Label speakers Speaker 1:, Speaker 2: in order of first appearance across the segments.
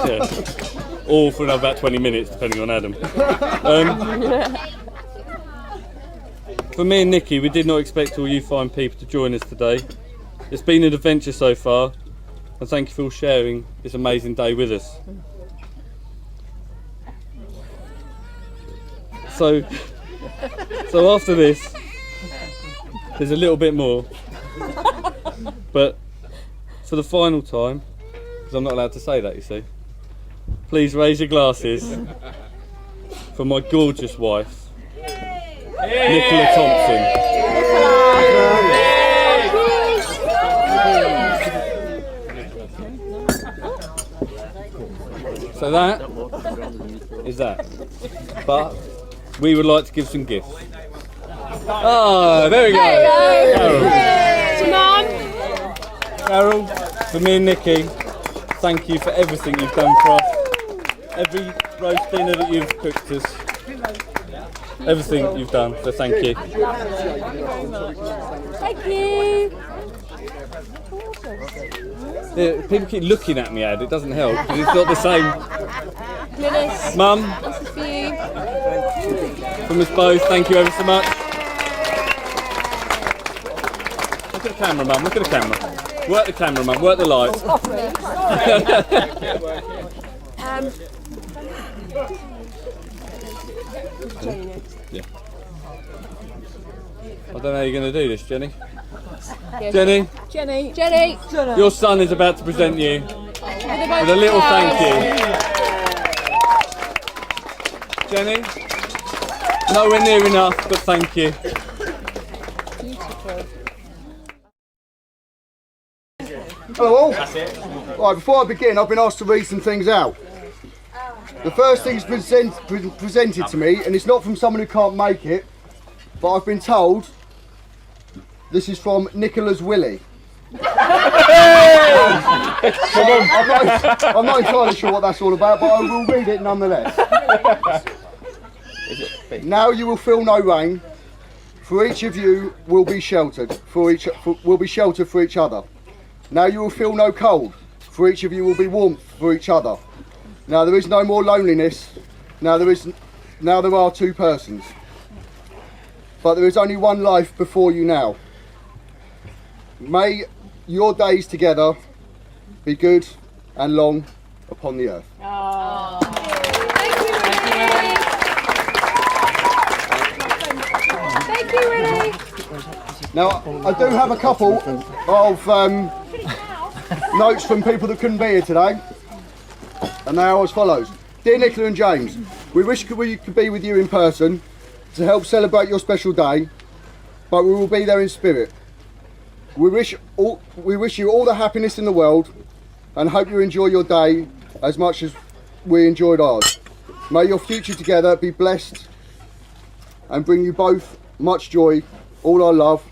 Speaker 1: Yeah. All for about 20 minutes, depending on Adam. For me and Nikki, we did not expect all you fine people to join us today. It's been an adventure so far, and thank you for all sharing this amazing day with us. So after this, there's a little bit more, but for the final time, because I'm not allowed to say that, you see, please raise your glasses for my gorgeous wife, Nicola Thompson. So that is that. But we would like to give some gifts. Ah, there we go. Carol, for me and Nikki, thank you for everything you've done for us. Every roast dinner that you've cooked us. Everything you've done, so thank you.
Speaker 2: Thank you.
Speaker 1: Yeah, people keep looking at me, Ad. It doesn't help because it's not the same.
Speaker 2: Glynis,
Speaker 1: Mum,
Speaker 2: this is for you.
Speaker 1: from us both, thank you ever so much. Look at the camera, Mum. Look at the camera. Work the camera, Mum. Work the lights. Yeah. I don't know how you're going to do this, Jenny. Jenny,
Speaker 2: Jenny.
Speaker 1: your son is about to present you with a little thank you. Jenny, nowhere near enough, but thank you.
Speaker 3: Hello all. Right, before I begin, I've been asked to read some things out. The first thing is presented to me, and it's not from someone who can't make it, but I've been told this is from Nicola's Willie. I'm not entirely sure what that's all about, but I will read it nonetheless. Now you will feel no rain, for each of you will be sheltered for each other. Now you will feel no cold, for each of you will be warmth for each other. Now there is no more loneliness. Now there are two persons, but there is only one life before you now. May your days together be good and long upon the earth.
Speaker 2: Oh. Thank you, Renee.
Speaker 3: Now I do have a couple of notes from people that couldn't be here today, and they are as follows. Dear Nicola and James, we wish we could be with you in person to help celebrate your special day, but we will be there in spirit. We wish you all the happiness in the world and hope you enjoy your day as much as we enjoyed ours. May your future together be blessed and bring you both much joy. All our love,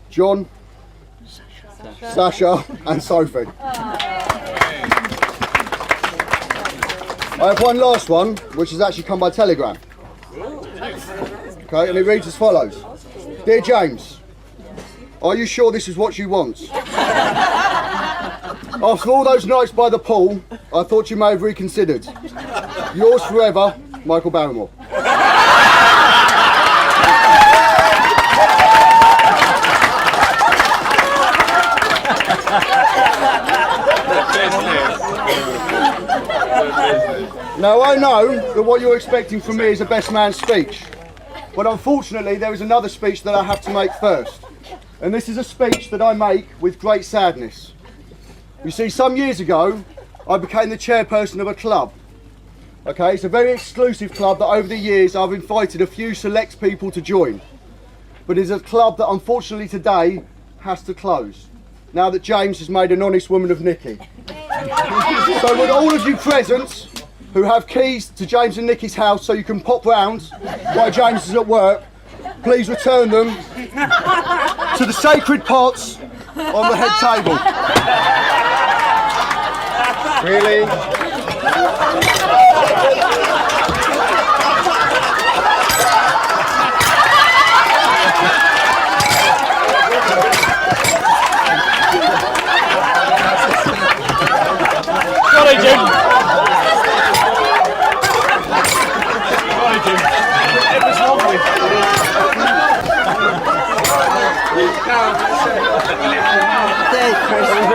Speaker 3: John, Sasha and Sophie. I have one last one, which has actually come by telegram. Okay, and it reads as follows. Dear James, are you sure this is what you want? After all those nights by the pool, I thought you may have reconsidered. Yours forever, Michael Barrymore. Now I know that what you're expecting from me is a best man speech, but unfortunately there is another speech that I have to make first. And this is a speech that I make with great sadness. You see, some years ago, I became the chairperson of a club. Okay, it's a very exclusive club that over the years I've invited a few select people to join. But it's a club that unfortunately today has to close, now that James has made an honest woman of Nikki. So would all of you present, who have keys to James and Nikki's house so you can pop round while James is at work, please return them to the sacred pots on the head table. Really?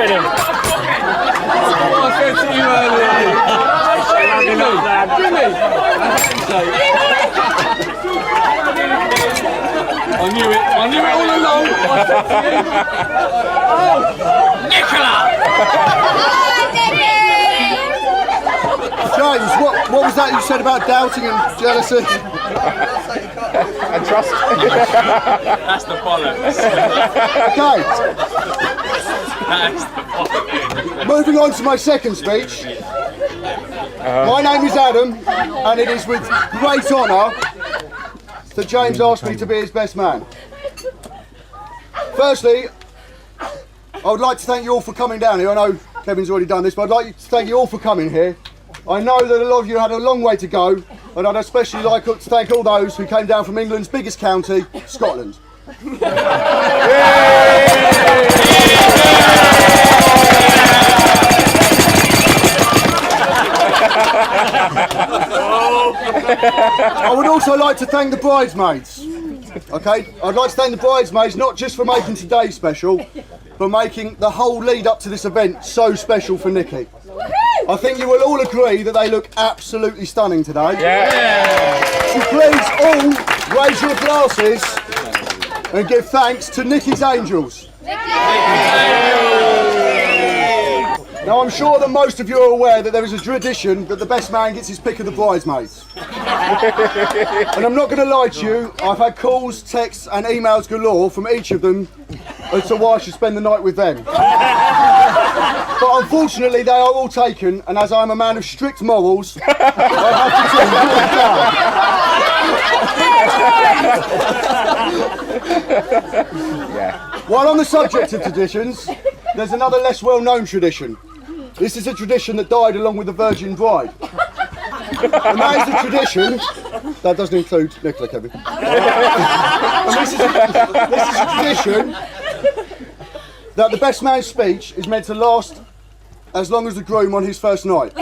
Speaker 4: ready.
Speaker 1: I said to you earlier. Jimmy. I knew it all along. I said to you.
Speaker 3: James, what was that you said about doubting and jealousy?
Speaker 4: And trust.
Speaker 5: That's the bollocks.
Speaker 3: Okay,
Speaker 5: That's the bollocks.
Speaker 3: moving on to my second speech. My name is Adam, and it is with great honour that James asked me to be his best man. Firstly, I would like to thank you all for coming down here. I know Kevin's already done this, but I'd like to thank you all for coming here. I know that a lot of you had a long way to go, and I'd especially like to thank all those who came down from England's biggest county, Scotland. I would also like to thank the bridesmaids. Okay, I'd like to thank the bridesmaids not just for making today special, but making the whole lead up to this event so special for Nikki. I think you will all agree that they look absolutely stunning today. So please all raise your glasses and give thanks to Nikki's Angels. Now I'm sure that most of you are aware that there is a tradition that the best man gets his pick of the bridesmaids. And I'm not going to lie to you, I've had calls, texts and emails galore from each of them as to why I should spend the night with them. But unfortunately they are all taken, and as I'm a man of strict morals, I have to turn them down. While on the subject of traditions, there's another less well-known tradition. This is a tradition that died along with the Virgin Bride. And that is a tradition, that doesn't include Nicola, Kevin. And this is a tradition that the best man's speech is meant to last as long as the groom on his first night.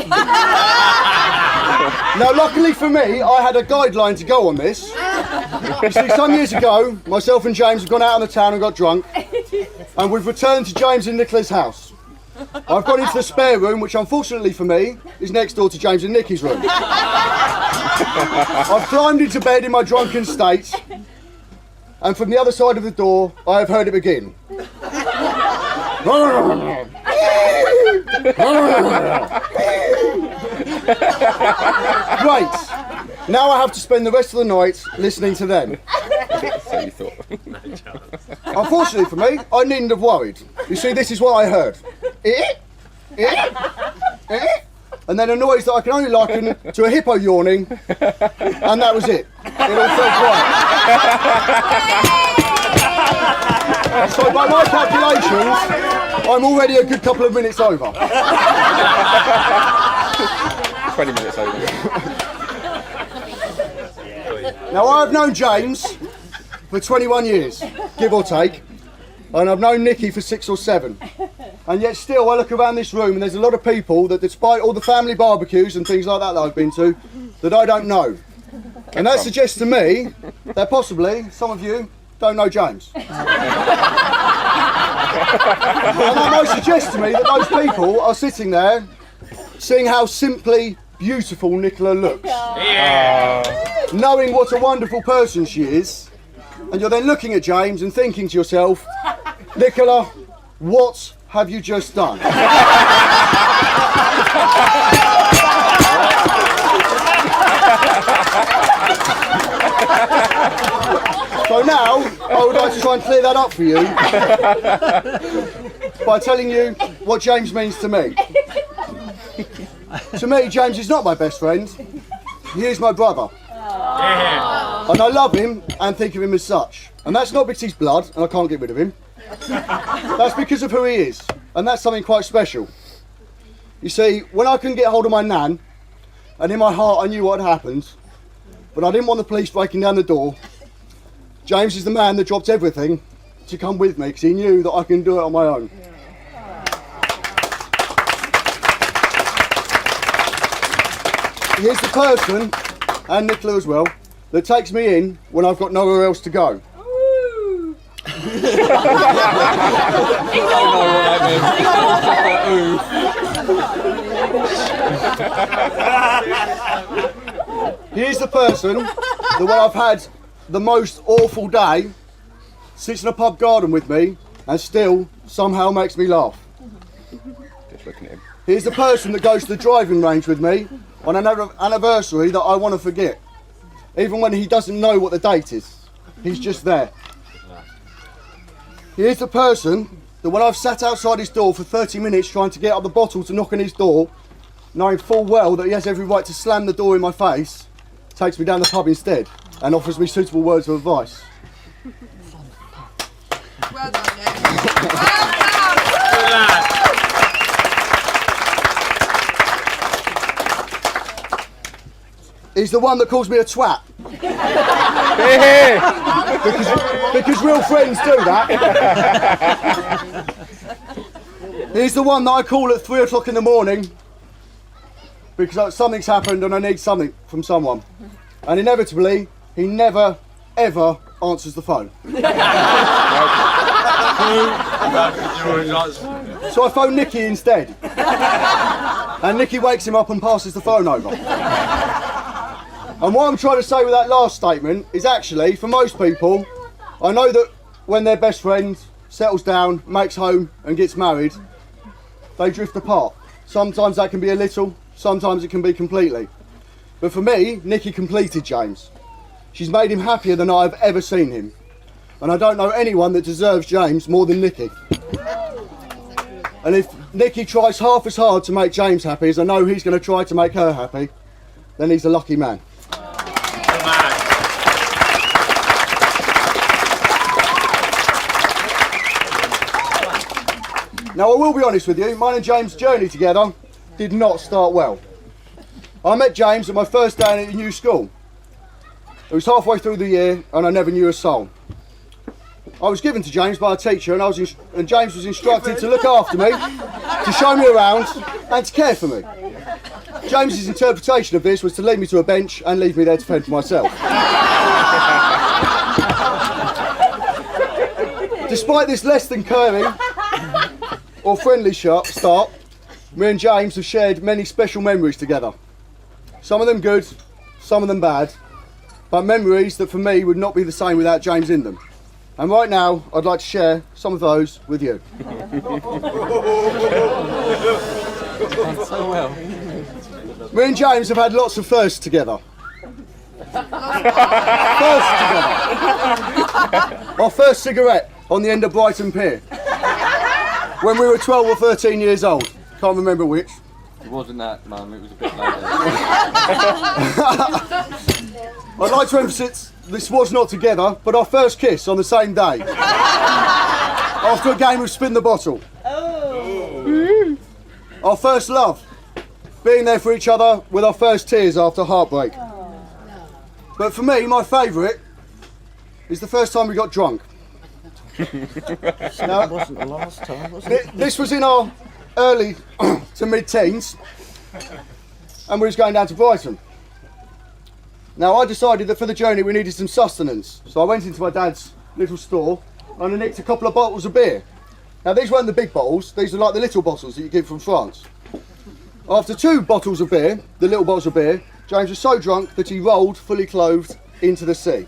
Speaker 3: Now luckily for me, I had a guideline to go on this. You see, some years ago, myself and James have gone out on the town and got drunk, and we've returned to James and Nicola's house. I've gone into the spare room, which unfortunately for me, is next door to James and Nikki's room. I've climbed into bed in my drunken state, and from the other side of the door, I have heard it begin. Great. Now I have to spend the rest of the night listening to them.
Speaker 4: So you thought.
Speaker 3: Unfortunately for me, I needn't have worried. You see, this is what I heard. And then a noise that I can only liken to a hippo yawning, and that was it. It all fell quiet. So by my calculations, I'm already a good couple of minutes over.
Speaker 4: 20 minutes over.
Speaker 3: Now I've known James for 21 years, give or take, and I've known Nikki for 6 or 7. And yet still I look around this room and there's a lot of people that, despite all the family barbecues and things like that I've been to, that I don't know. And that suggests to me that possibly some of you don't know James. And that might suggest to me that those people are sitting there seeing how simply beautiful Nicola looks. Knowing what a wonderful person she is, and you're then looking at James and thinking to yourself, Nicola, what have you just done? So now, I would like to try and clear that up for you by telling you what James means to me. To me, James is not my best friend, he is my brother. And I love him and think of him as such. And that's not because he's blood and I can't get rid of him. That's because of who he is. And that's something quite special. You see, when I couldn't get hold of my nan, and in my heart I knew what had happened, but I didn't want the police breaking down the door, James is the man that dropped everything to come with me because he knew that I can do it on my own. He's the person, and Nicola as well, that takes me in when I've got nowhere else to go. Here's the person that when I've had the most awful day sits in a pub garden with me and still somehow makes me laugh.
Speaker 4: Just looking at him.
Speaker 3: Here's the person that goes to the driving range with me on an anniversary that I want to forget. Even when he doesn't know what the date is, he's just there. Here's the person that when I've sat outside his door for 30 minutes trying to get up the bottle to knock on his door, knowing full well that he has every right to slam the door in my face, takes me down the pub instead and offers me suitable words of advice.
Speaker 2: Well done, Nick.
Speaker 5: Good lad.
Speaker 3: He's the one that calls me a twat.
Speaker 4: Here.
Speaker 3: Because real friends do that. He's the one that I call at 3 o'clock in the morning because something's happened and I need something from someone. And inevitably, he never, ever answers the phone. So I phone Nikki instead. And Nikki wakes him up and passes the phone over. And what I'm trying to say with that last statement is actually, for most people, I know that when their best friend settles down, makes home and gets married, they drift apart. Sometimes that can be a little, sometimes it can be completely. But for me, Nikki completed James. She's made him happier than I've ever seen him. And I don't know anyone that deserves James more than Nikki. And if Nikki tries half as hard to make James happy as I know he's going to try to make her happy, then he's a lucky man.
Speaker 5: Good man.
Speaker 3: Now I will be honest with you, mine and James' journey together did not start well. I met James at my first day at a new school. It was halfway through the year and I never knew a soul. I was given to James by a teacher and James was instructed to look after me, to show me around and to care for me. James's interpretation of this was to lead me to a bench and leave me there to fend for myself. Despite this less than caring or friendly start, me and James have shared many special memories together. Some of them good, some of them bad, but memories that for me would not be the same without James in them. And right now, I'd like to share some of those with you.
Speaker 5: So well.
Speaker 3: Me and James have had lots of firsts together. Our first cigarette on the end of Brighton Pier. When we were 12 or 13 years old. Can't remember which.
Speaker 5: It wasn't that, Mum. It was a bit later.
Speaker 3: I'd like to emphasise this was not together, but our first kiss on the same day. After a game of spin the bottle. Oh. Our first love. Being there for each other with our first tears after heartbreak. But for me, my favourite is the first time we got drunk. Now,
Speaker 6: Wasn't the last time, was it?
Speaker 3: this was in our early to mid-teens, and we was going down to Brighton. Now I decided that for the journey we needed some sustenance, so I went into my dad's little store and I nicked a couple of bottles of beer. Now these weren't the big bottles, these were like the little bottles that you get from France. After 2 bottles of beer, the little bottles of beer, James was so drunk that he rolled, fully clothed, into the sea.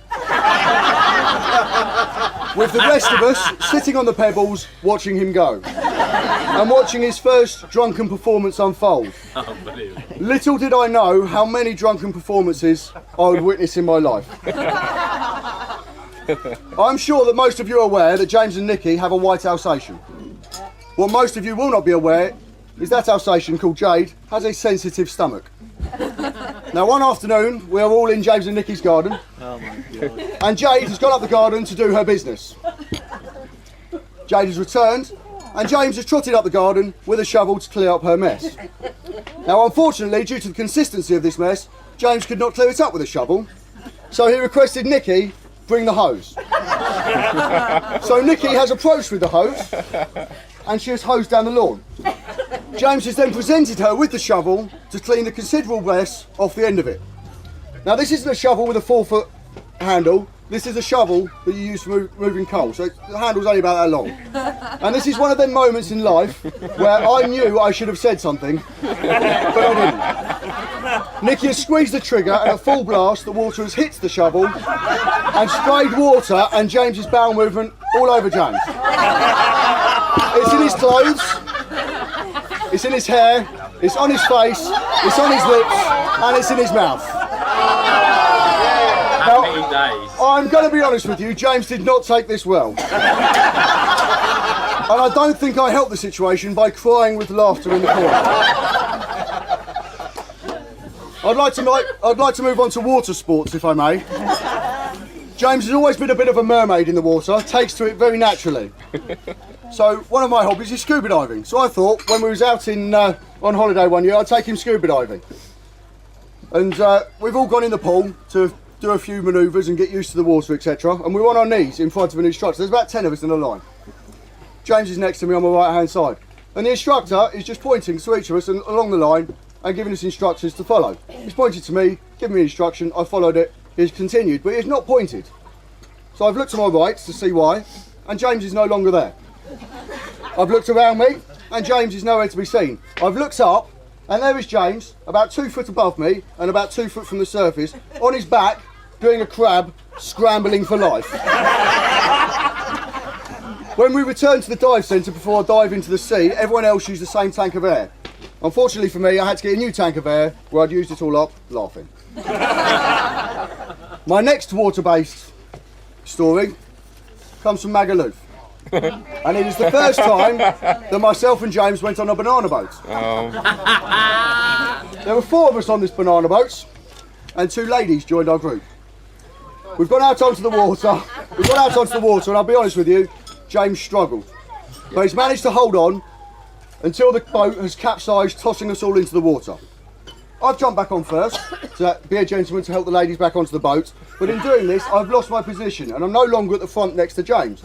Speaker 3: With the rest of us sitting on the pebbles, watching him go. And watching his first drunken performance unfold.
Speaker 5: Unbelievable.
Speaker 3: Little did I know how many drunken performances I would witness in my life. I'm sure that most of you are aware that James and Nikki have a white Alsatian. What most of you will not be aware is that Alsatian, called Jade, has a sensitive stomach. Now one afternoon, we are all in James and Nikki's garden, and Jade has gone up the garden to do her business. Jade has returned, and James has trotted up the garden with a shovel to clear up her mess. Now unfortunately, due to the consistency of this mess, James could not clear it up with a shovel, so he requested Nikki bring the hose. So Nikki has approached with the hose, and she has hosed down the lawn. James has then presented her with the shovel to clean the considerable mess off the end of it. Now this isn't a shovel with a 4-foot handle, this is a shovel that you use for moving coal, so the handle's only about that long. And this is one of them moments in life where I knew I should have said something, but I didn't. Nikki has squeezed the trigger, and at full blast, the water has hit the shovel and sprayed water and James's bowel movement all over James. It's in his clothes, it's in his hair, it's on his face, it's on his lips, and it's in his mouth. Now, I'm going to be honest with you, James did not take this well. And I don't think I helped the situation by crying with laughter in the corner. I'd like to move on to water sports, if I may. James has always been a bit of a mermaid in the water, takes to it very naturally. So one of my hobbies is scuba diving. So I thought when we was out on holiday one year, I'd take him scuba diving. And we've all gone in the pool to do a few manoeuvres and get used to the water, etc. And we were on our knees in front of an instructor. There's about 10 of us in a line. James is next to me on my right hand side. And the instructor is just pointing to each of us and along the line and giving us instructions to follow. He's pointed to me, giving me instruction, I followed it, he's continued, but he's not pointed. So I've looked to my right to see why, and James is no longer there. I've looked around me, and James is nowhere to be seen. I've looked up, and there is James, about 2 foot above me, and about 2 foot from the surface, on his back, doing a crab, scrambling for life. When we returned to the dive centre before I dive into the sea, everyone else used the same tank of air. Unfortunately for me, I had to get a new tank of air, where I'd used it all up, laughing. My next water-based story comes from Magaluf. And it is the first time that myself and James went on a banana boat. There were 4 of us on this banana boat, and 2 ladies joined our group. We've gone out onto the water, and I'll be honest with you, James struggled. But he's managed to hold on until the boat has capsized, tossing us all into the water. I've jumped back on first to be a gentleman to help the ladies back onto the boat, but in doing this I've lost my position and I'm no longer at the front next to James.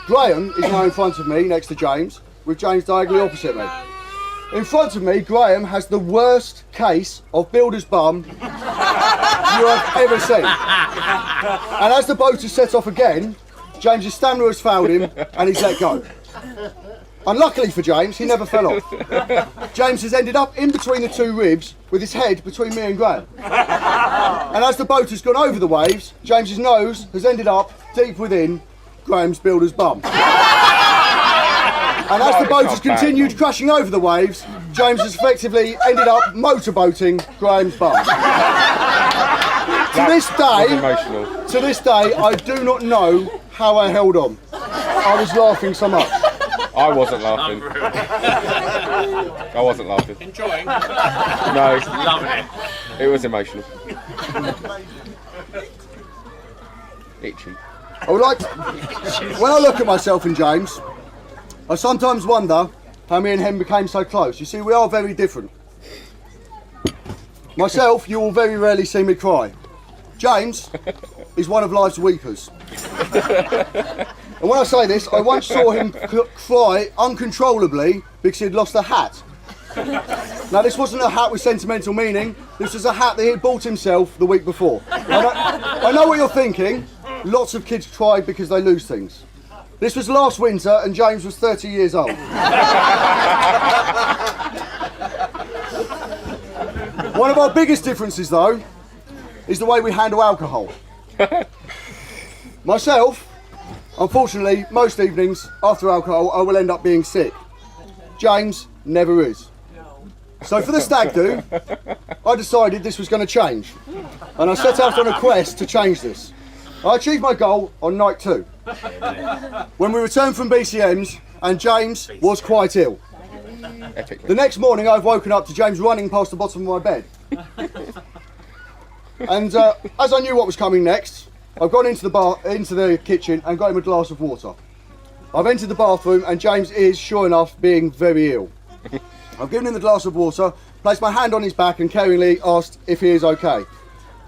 Speaker 3: Graham is now in front of me next to James, with James diagonally opposite me. In front of me, Graham has the worst case of builder's bum you have ever seen. And as the boat has set off again, James's stamina has failed him and he's let go. Unluckily for James, he never fell off. James has ended up in between the 2 ribs with his head between me and Graham. And as the boat has gone over the waves, James's nose has ended up deep within Graham's builder's bum. And as the boat has continued crashing over the waves, James has effectively ended up motorboating Graham's bum. To this day, I do not know how I held on. I was laughing so much.
Speaker 4: I wasn't laughing. I wasn't laughing.
Speaker 5: Enjoying?
Speaker 4: No.
Speaker 5: Loving it.
Speaker 4: It was emotional. Itchy.
Speaker 3: When I look at myself and James, I sometimes wonder how me and him became so close. You see, we are very different. Myself, you will very rarely see me cry. James is one of life's weepers. And when I say this, I once saw him cry uncontrollably because he'd lost a hat. Now, this wasn't a hat with sentimental meaning. This was a hat that he'd bought himself the week before. I know what you're thinking. Lots of kids cry because they lose things. This was last winter and James was 30 years old. One of our biggest differences, though, is the way we handle alcohol. Myself, unfortunately, most evenings after alcohol, I will end up being sick. James never is. So for the stag do, I decided this was going to change. And I set out on a quest to change this. I achieved my goal on night 2. When we returned from BCM's and James was quite ill. The next morning I've woken up to James running past the bottom of my bed. And as I knew what was coming next, I've gone into the kitchen and got him a glass of water. I've entered the bathroom and James is, sure enough, being very ill. I've given him the glass of water, placed my hand on his back and caringly asked if he is okay.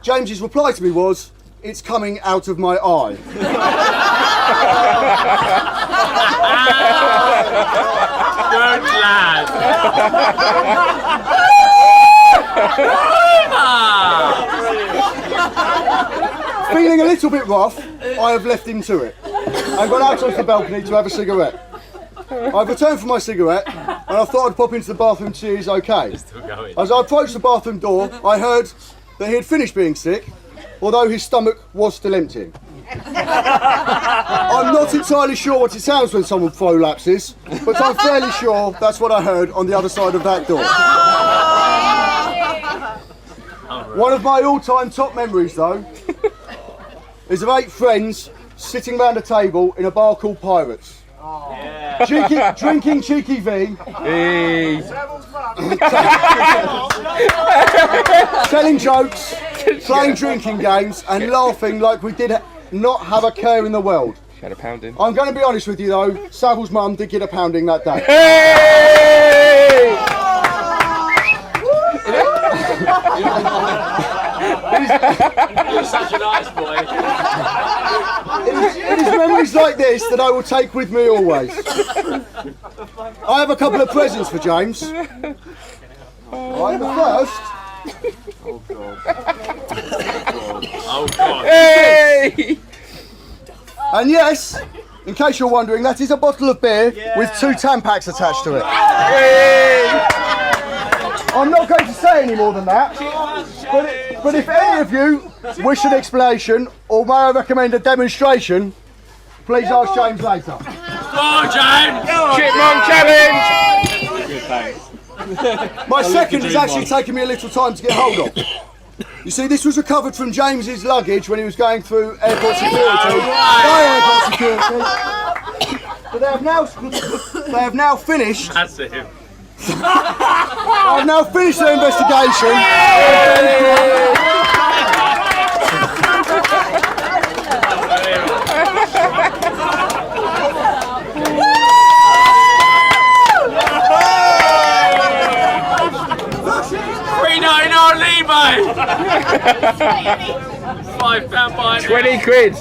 Speaker 3: James's reply to me was, "It's coming out of my eye."
Speaker 5: Good lad.
Speaker 3: feeling a little bit rough, I have left him to it. I've gone out onto the balcony to have a cigarette. I've returned for my cigarette, and I thought I'd pop into the bathroom to see he's okay. As I approached the bathroom door, I heard that he had finished being sick, although his stomach was still emptying. I'm not entirely sure what it sounds when someone prolapses, but I'm fairly sure that's what I heard on the other side of that door. One of my all-time top memories, though, is of 8 friends sitting round a table in a bar called Pirates. Drinking cheeky V, telling jokes, playing drinking games, and laughing like we did not have a care in the world.
Speaker 4: Had a pounding.
Speaker 3: I'm going to be honest with you though, Savil's mum did get a pounding that day.
Speaker 5: You're such a nice boy.
Speaker 3: It is memories like this that I will take with me always. I have a couple of presents for James. Right, the first.
Speaker 5: Oh God.
Speaker 4: Hey!
Speaker 3: And yes, in case you're wondering, that is a bottle of beer with 2 Tampax attached to it. I'm not going to say any more than that, but if any of you wish an explanation or may I recommend a demonstration, please ask James later.
Speaker 5: Go on, James.
Speaker 4: Chipmunk challenge!
Speaker 5: Good, thanks.
Speaker 3: My second has actually taken me a little time to get hold of. You see, this was recovered from James's luggage when he was going through airport security. By airport security. But they have now finished.
Speaker 5: That's him.
Speaker 3: They have now finished their investigation.
Speaker 5: £5 fine.
Speaker 4: 20 quid!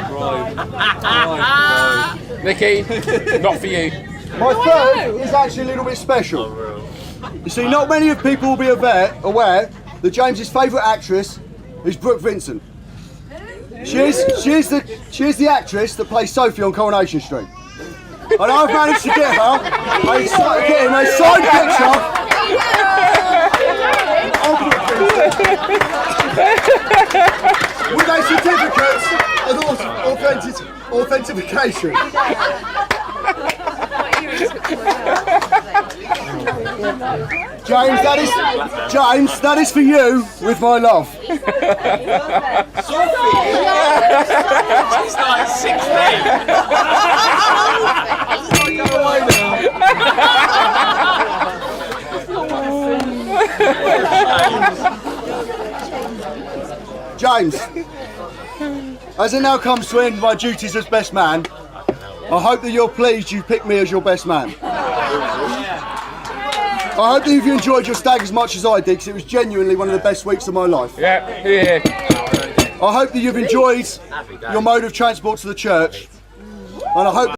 Speaker 1: Right.
Speaker 4: Nicky, not for you.
Speaker 3: My third is actually a little bit special. You see, not many of people will be aware that James's favourite actress is Brooke Vincent. She is the actress that plays Sophie on Coronation Street. And I've managed to get her a signed picture of Brooke Vincent with a certificate of authentication. James, that is for you with my love.
Speaker 5: Sophie! She's like 16!
Speaker 3: James, as it now comes to end my duties as best man, I hope that you're pleased you picked me as your best man. I hope that you've enjoyed your stag as much as I did, because it was genuinely one of the best weeks of my life.
Speaker 4: Yeah.
Speaker 3: I hope that you've enjoyed your mode of transport to the church, and I hope